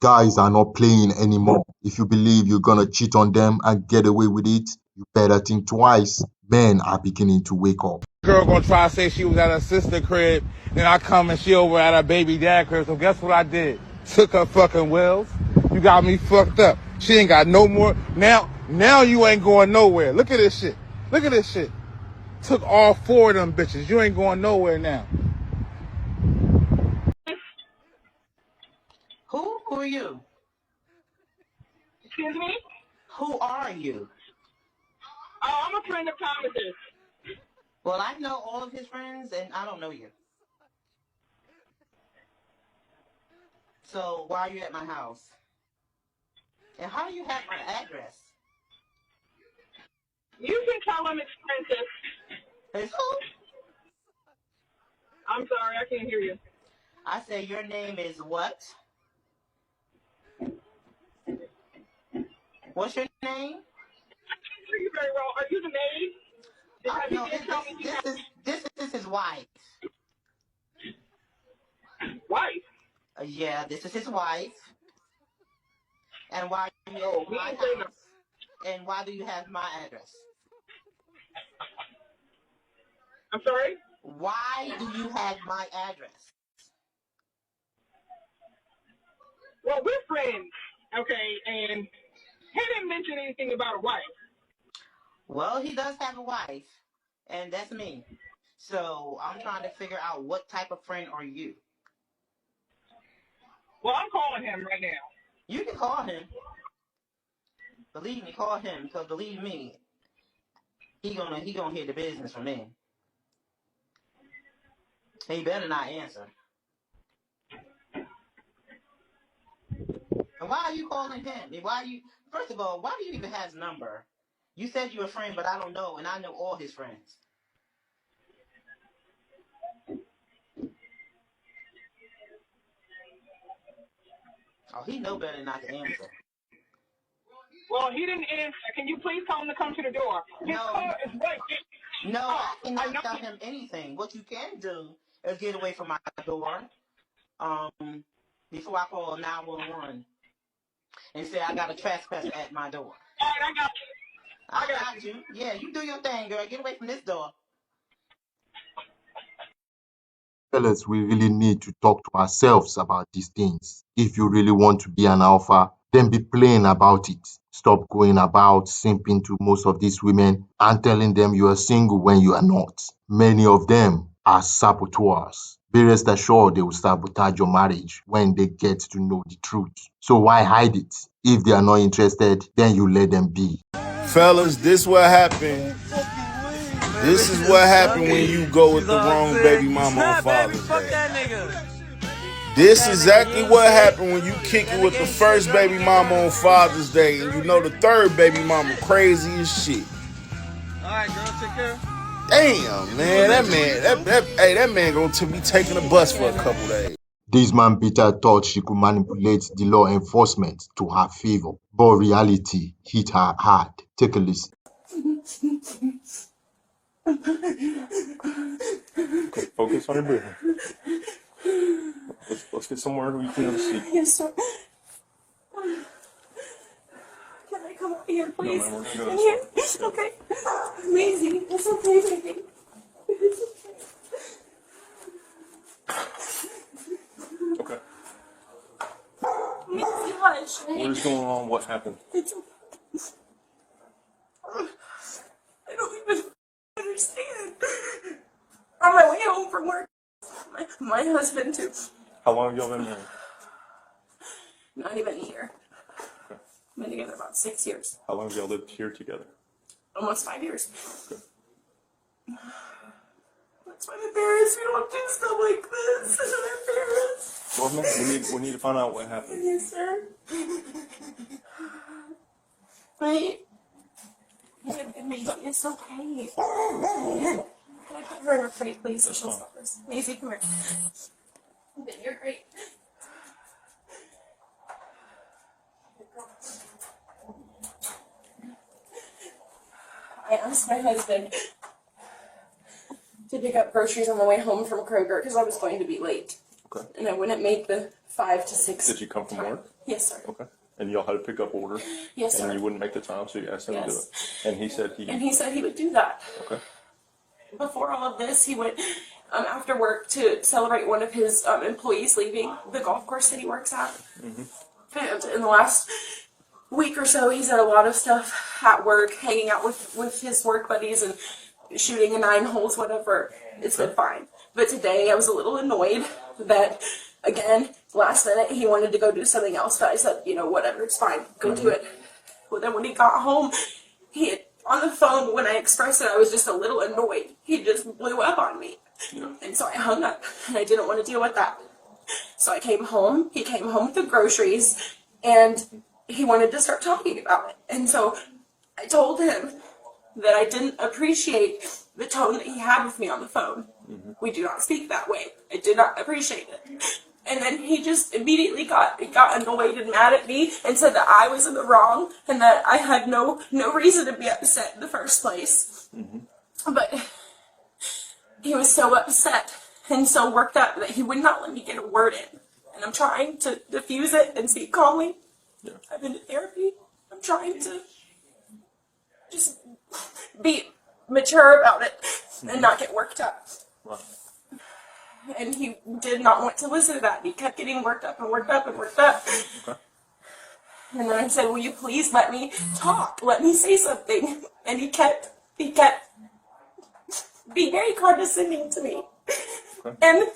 Guys are not playing anymore. If you believe you're gonna cheat on them and get away with it, you better think twice. Men are beginning to wake up. Girl gonna try to say she was at her sister crib, then I come and she over at her baby dad crib. So guess what I did? Took her fucking wills. You got me fucked up. She ain't got no more. Now you ain't going nowhere. Look at this shit. Look at this shit. Took all 4 of them bitches. You ain't going nowhere now. Who are you? Excuse me? Who are you? Oh, I'm a friend of Thomas's. Well, I know all of his friends, and I don't know you. So why are you at my house? And how do you have my address? You can tell him it's Princess. It's who? I'm sorry, I can't hear you. I say your name is what? What's your name? I can't hear you very well. Are you the maid? No, this is his wife. Wife? Yeah, this is his wife. And why are you at my house? And why do you have my address? I'm sorry? Why do you have my address? Well, we're friends, okay, and he didn't mention anything about a wife. Well, he does have a wife, and that's me. So I'm trying to figure out what type of friend are you? Well, I'm calling him right now. You can call him. Believe me, call him, because believe me, he gonna hear the business from me. He better not answer. And why are you calling him? First of all, why do you even have his number? You said you're a friend, but I don't know, and I know all his friends. Oh, he know better not to answer. Well, he didn't answer. Can you please tell him to come to the door? His car is right there. No, I cannot tell him anything. What you can do is get away from my door. Before I call 911 and say I got a trespasser at my door. All right, I got you. Yeah, you do your thing, girl. Get away from this door. Fellas, we really need to talk to ourselves about these things. If you really want to be an alpha, then be plain about it. Stop going about simping to most of these women and telling them you are single when you are not. Many of them are saboteurs. Be rest assured they will sabotage your marriage when they get to know the truth. So why hide it? If they are not interested, then you let them be. Fellas, this what happened. This is what happened when you go with the wrong baby mama on Father's Day. This is exactly what happened when you kick it with the first baby mama on Father's Day, and you know the third baby mama crazy as shit. Alright, girl, take care. Damn, man, that man gonna be taking a bus for a couple days. This man Peter thought she could manipulate the law enforcement to her favor, but reality hit her hard. Take a listen. Okay, focus on your breathing. Let's get somewhere we can see. Yes, sir. Can I come up here, please? No, ma'am, we're gonna In go here? this way. Okay. Amazing. It's okay, baby. It's okay. Okay. Gosh. What is going on? What happened? It's okay. I don't even understand. On my way home from work, my husband too. How long have y'all been married? Not even a year. Okay. Been together about 6 years. How long have y'all lived here together? Almost 5 years. Okay. That's my parents. We don't do stuff like this. My parents. Well, man, we need to find out what happened. Yes, sir. Wait. Maisie, it's okay. Can I put her in her crate, please? So she'll stop this. Maisie, come here. Ben, you're great. I asked my husband to pick up groceries on the way home from Kroger because I was going to be late. Okay. And I wouldn't make the 5 to 6. Did you come from work? Yes, sir. Okay. And y'all had a pickup order? Yes, sir. And you wouldn't make the time, so you asked him to do Yes. it. And he said he... And he said he would do that. Okay. Before all of this, he went after work to celebrate one of his employees leaving the golf course that he works at. And in the last week or so, he's had a lot of stuff at work, hanging out with his work buddies and shooting a 9 holes, whatever. It's been fine. But today, I was a little annoyed that, again, last minute, he wanted to go do something else. But I said, you know, whatever, it's fine. Go do it. Well, then when he got home, he had, on the phone, when I expressed it, I was just a little annoyed. He just blew up on me. And so I hung up, and I didn't want to deal with that. So I came home. He came home with the groceries, and he wanted to start talking about it. And so I told him that I didn't appreciate the tone that he had with me on the phone. We do not speak that way. I did not appreciate it. And then he just immediately got annoyed and mad at me and said that I was in the wrong and that I had no reason to be upset in the first place. But he was so upset and so worked up that he would not let me get a word in. And I'm trying to diffuse it and speak calmly. Yeah. I've been to therapy. I'm trying to just be mature about it and not get worked up. Right. And he did not want to listen to that. He kept getting worked up and worked up and worked up. Okay. And then I said, will you please let me talk? Let me say something. And he kept being very condescending to me. Okay. And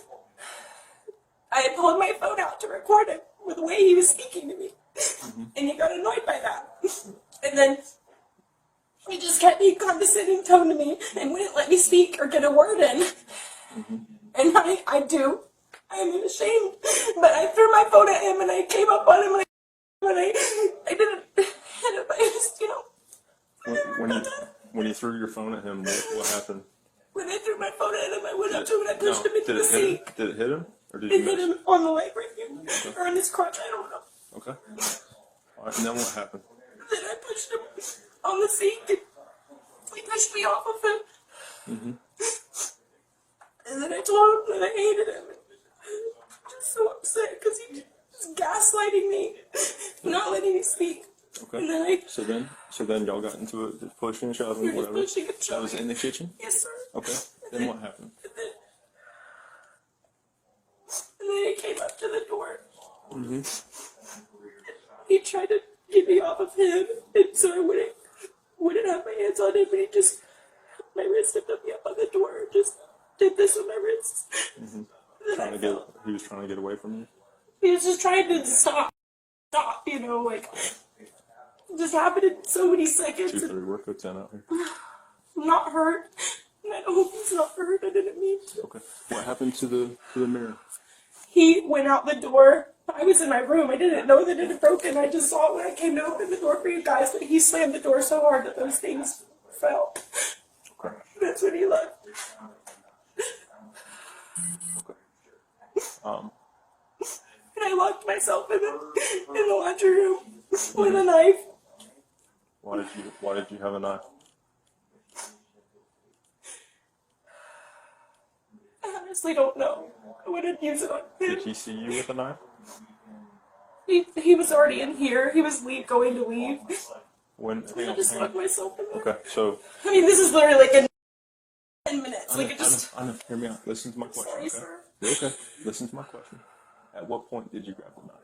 I had pulled my phone out to record him with the way he was speaking to me. And he got annoyed by that. And then he just kept being condescending tone to me and wouldn't let me speak or get a word in. And I'm ashamed. But I threw my phone at him and I came up on him and I didn't hit him. I just, you know. When you threw your phone at him, what happened? When I threw my phone at him, I went up to him and I pushed him into the seat. Did it hit him? Or did It you hit miss? him on the leg right here. Or on his crotch, I don't know. Okay. All right, and then what happened? Then I pushed him on the seat and he pushed me off of him. And then I told him that I hated him. I'm just so upset because he was gaslighting me, not letting me speak. Okay. And then So then y'all got into it, pushing and shoving, we were whatever. pushing and That shoving. was in the kitchen? Yes, sir. Okay. Then what happened? And then he came up to the door. He tried to get me off of him, and so I wouldn't have my hands on him, but he just held my wrist and put me up on the door and just did this with my wrists. He was trying to get away from you? He was just trying to stop, you know, like, it just happened in so many seconds. 2, 3, we're cooked out here. I'm not hurt, and I hope he's not hurt. I didn't mean to. Okay. What happened to the mirror? He went out the door. I was in my room. I didn't know that it had broken. I just saw it when I came to open the door for you guys, but he slammed the door so hard that those things fell. Okay. That's when he left. Okay. And I locked myself in the laundry room with a knife. Why did you have a knife? I honestly don't know. I wouldn't use it on him. Did he see you with a knife? He was already in here. He was going to leave. I just locked myself in there. Okay, so... I mean, this is literally like in 10 minutes. I know. Hear me out. Listen to my question, Sorry, okay? sir. You're okay. Listen to my question. At what point did you grab the knife?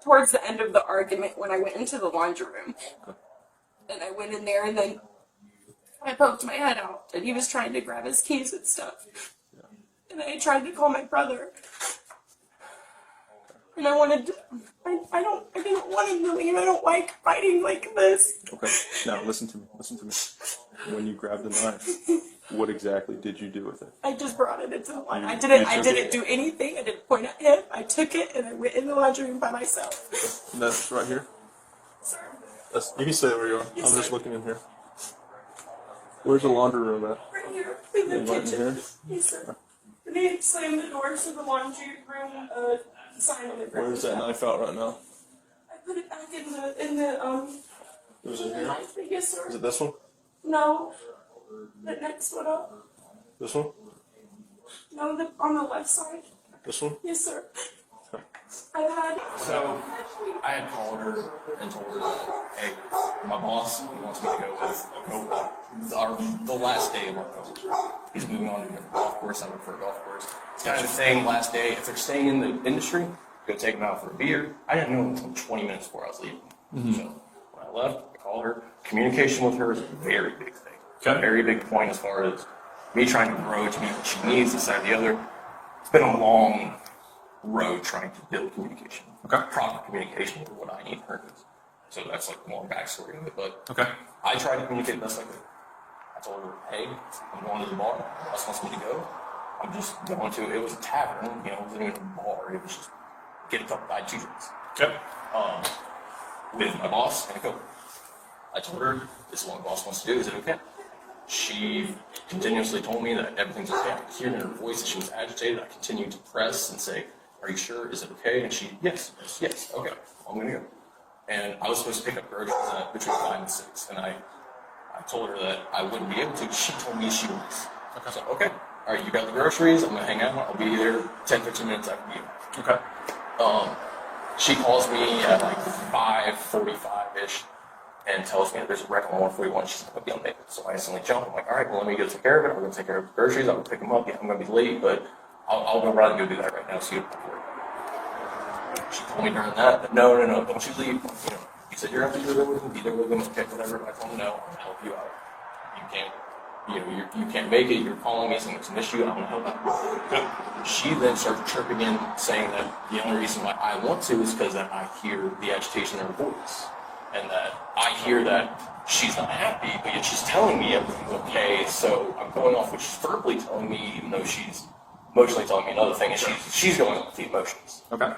Towards the end of the argument when I went into the laundry room. Okay. And I went in there and then I poked my head out and he was trying to grab his keys and stuff. Yeah. And then I tried to call my brother. And I didn't want him to leave. I don't like fighting like this. Okay. Now listen to me. When you grabbed the knife, what exactly did you do with it? I just brought it into the laundry. I took didn't it? do anything. I didn't point at him. I took it and I went in the laundry room by myself. And that's right here? Sir. You can stay where you are. Yes, I'm just sir. looking in here. Where's the laundry room at? Right here in the Right in kitchen. here? Yes, sir. And they slammed the doors to the laundry room sign on it. Where's that knife out right now? I put it back in the It was in here? knife. Yes, sir. Is it this one? No. The next one up. This one? No, on the left side. This one? Yes, sir. I've had. So I had called her and told her, hey, my boss wants me to go with a co-op. The last day of our coach. He's moving on to a golf course. I work for a golf course. It's kind of the thing, last day, if they're staying in the industry, go take them out for a beer. I didn't know until 20 minutes before I was leaving. So when I left, I called her. Communication with her is a very big thing. Okay. A very big point as far as me trying to grow to be what she needs, this, that, the other. It's been a long road trying to build communication. Okay. Proper communication with what I need her needs. So that's like the more backstory of it. But Okay. I tried to communicate the best I could. I told her, hey, I'm going to the bar. Boss wants me to go. I'm just going to, it was a tavern, you know, it wasn't even a bar. It was just get a couple, I had 2 drinks. Okay. With my boss and a coworker. I told her, this is what my boss wants to do, is it okay? She continuously told me that everything's okay. I could hear in her voice that she was agitated. I continued to press and say, are you sure? Is it okay? And she, yes, okay, I'm gonna go. And I was supposed to pick up groceries at between 5 and 6, and I told her that I wouldn't be able to. She told me she was. Okay. So, okay, all right, you got the groceries, I'm gonna hang out, I'll be there 10, 15 minutes after you. Okay. She calls me at like 5:45-ish and tells me that there's a wreck on 141, she's gonna be on Naped. So I instantly jump, I'm like, all right, well, let me go take care of it, I'm gonna take care of the groceries, I'm gonna pick them up, yeah, I'm gonna be late, but I'll go rather go do that right now, so you don't have to worry. She told me during that, no, don't you leave, you know, you said you're gonna be there with him, okay, whatever, but I told him, no, I'm gonna help you out. You can't make it, you're calling me saying it's an issue, and I'm gonna help out. She then started chirping in, saying that the only reason why I want to is because that I hear the agitation in her voice. And that I hear that she's not happy, but yet she's telling me everything's okay, so I'm going off what she's verbally telling me, even though she's emotionally telling me another thing, and she's going off the emotions. Okay.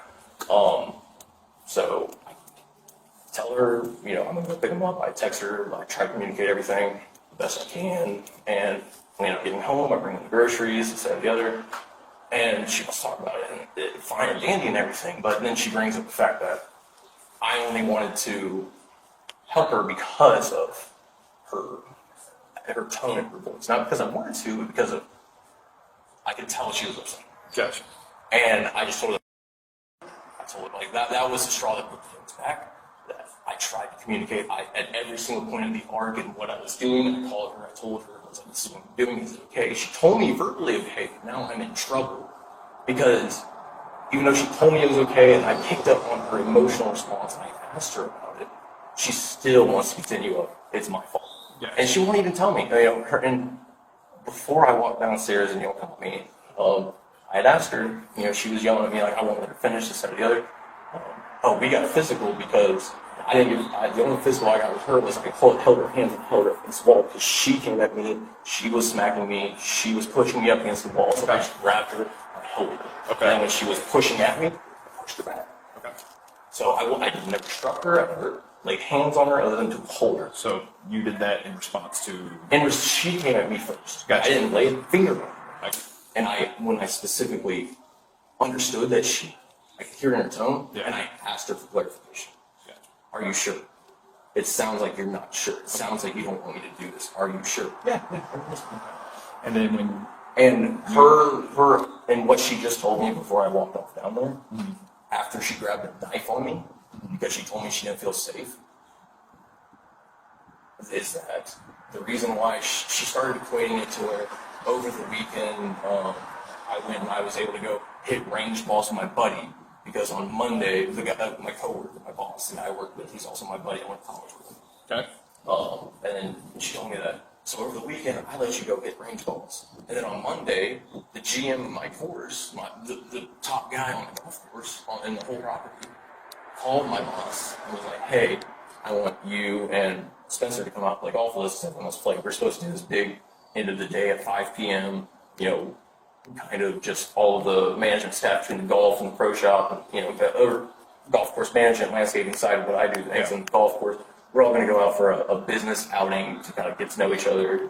So I tell her, you know, I'm gonna go pick them up. I text her, I try to communicate everything the best I can, and we end up getting home, I bring in the groceries, this, that, and the other, and she wants to talk about it, and it's fine and dandy and everything, but then she brings up the fact that I only wanted to help her because of her tone and her voice. Not because I wanted to, but because of, I could tell she was upset. Gotcha. And I just told her, like, that was the straw that put things back. That I tried to communicate. At every single point of the arc and what I was doing, I called her, I told her, I was like, this is what I'm doing, is it okay? She told me verbally okay, but now I'm in trouble. Because even though she told me it was okay, and I picked up on her emotional response, and I asked her about it, she still wants to continue up. It's my fault. Yes. And she won't even tell me. You know, and before I walked downstairs and called me, I had asked her, she was yelling at me like I won't let her finish this or the other. We got a physical because the only physical I got with her was I held her hands and held her against the wall because she came at me, she was smacking me, she was pushing me up against the wall, so I just grabbed her, I held her. Okay. And then when she was pushing at me, I pushed her back. Okay. So I never struck her, I never laid hands on her other than to hold her. So you did that in response to... And she came at me first. Gotcha. I didn't lay a finger on her. Like, And when I specifically understood that I could hear it in her tone, Yeah. and I asked her for clarification. gotcha. Are you sure? It sounds like you're not sure. It sounds like you don't want me to do this. Are you sure? Yeah. And then when... And her, and what she just told me before I walked off down there, after she grabbed a knife on me, because she told me she didn't feel safe, is that the reason why she started equating it to where over the weekend, I went and I was able to go hit range balls with my buddy, because on Monday, the guy, my coworker, my boss, and I work with, he's also my buddy, I went to college with him. Okay. And then she told me that, so over the weekend, I let you go hit range balls. And then on Monday, the GM of my course, the top guy on the golf course in the whole property, called my boss and was like, hey, I want you and Spencer to come out and play golf with us. Everyone else play. We're supposed to do this big end of the day at 5 p.m., kind of just all of the management staff between the golf and the pro shop, and, or golf course management, landscaping side of what I do, things in the golf course. We're all going to go out for a business outing to kind of get to know each other,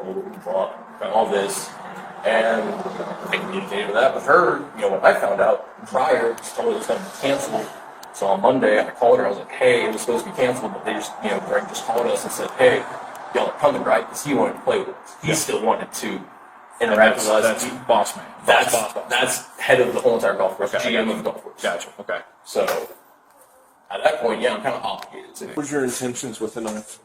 all this. And I communicated with that with her. When I found out prior, she told me it was going to be canceled. So on Monday, I called her. I was like, hey, it was supposed to be canceled, but they just, Greg just called us and said, hey, y'all are coming, right? Because he wanted to play with us. He still wanted to And that's boss man. That's head of the whole entire golf course, Okay, GM of the golf course. Gotcha. Okay. So at that point, yeah, I'm kind of obligated to. What was your intentions with the knife?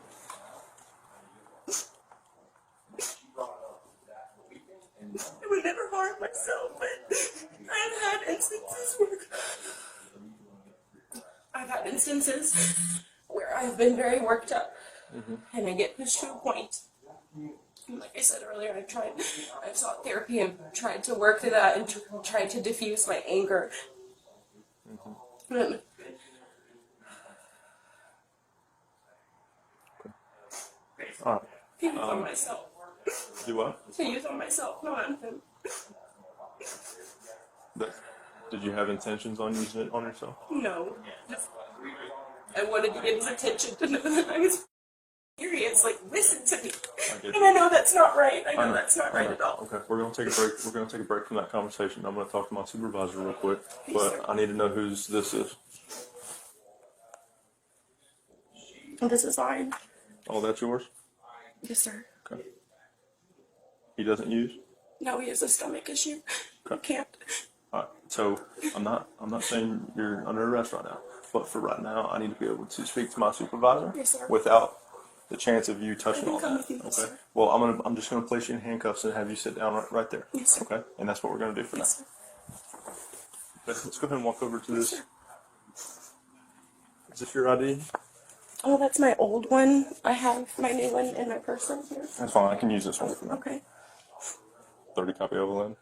I would never harm myself, but I've had instances where I've been very worked up, and I get pushed to a point. And like I said earlier, I've sought therapy and tried to work through that and tried to diffuse my anger. And to use on myself. Do what? To use on myself, not on him. Did you have intentions on using it on yourself? No. I wanted to get his attention to know that I was serious. Like, listen to me. And I know that's not right. I know that's not right at all. Okay, we're gonna take a break. We're gonna take a break from that conversation. I'm gonna talk to my supervisor real quick, but I need to know whose this is. This is mine. Oh, that's yours? Yes, sir. Okay. He doesn't use? No, he has a stomach issue. Okay. He can't. Alright, so I'm not saying you're under arrest right now, but for right now, I need to be able to speak to my supervisor Yes, sir. without the chance of you touching on come that. with you, yes, Okay. sir. Well, I'm just gonna place you in handcuffs and have you sit down right there. Yes, sir. Okay. And that's what we're gonna do for Yes, now. sir. Let's go ahead and walk over to Yes, this. sir. Is this your ID? Oh, that's my old one. I have my new one in my purse right here. That's fine. I can use this one for now. Okay. 30 copy overland.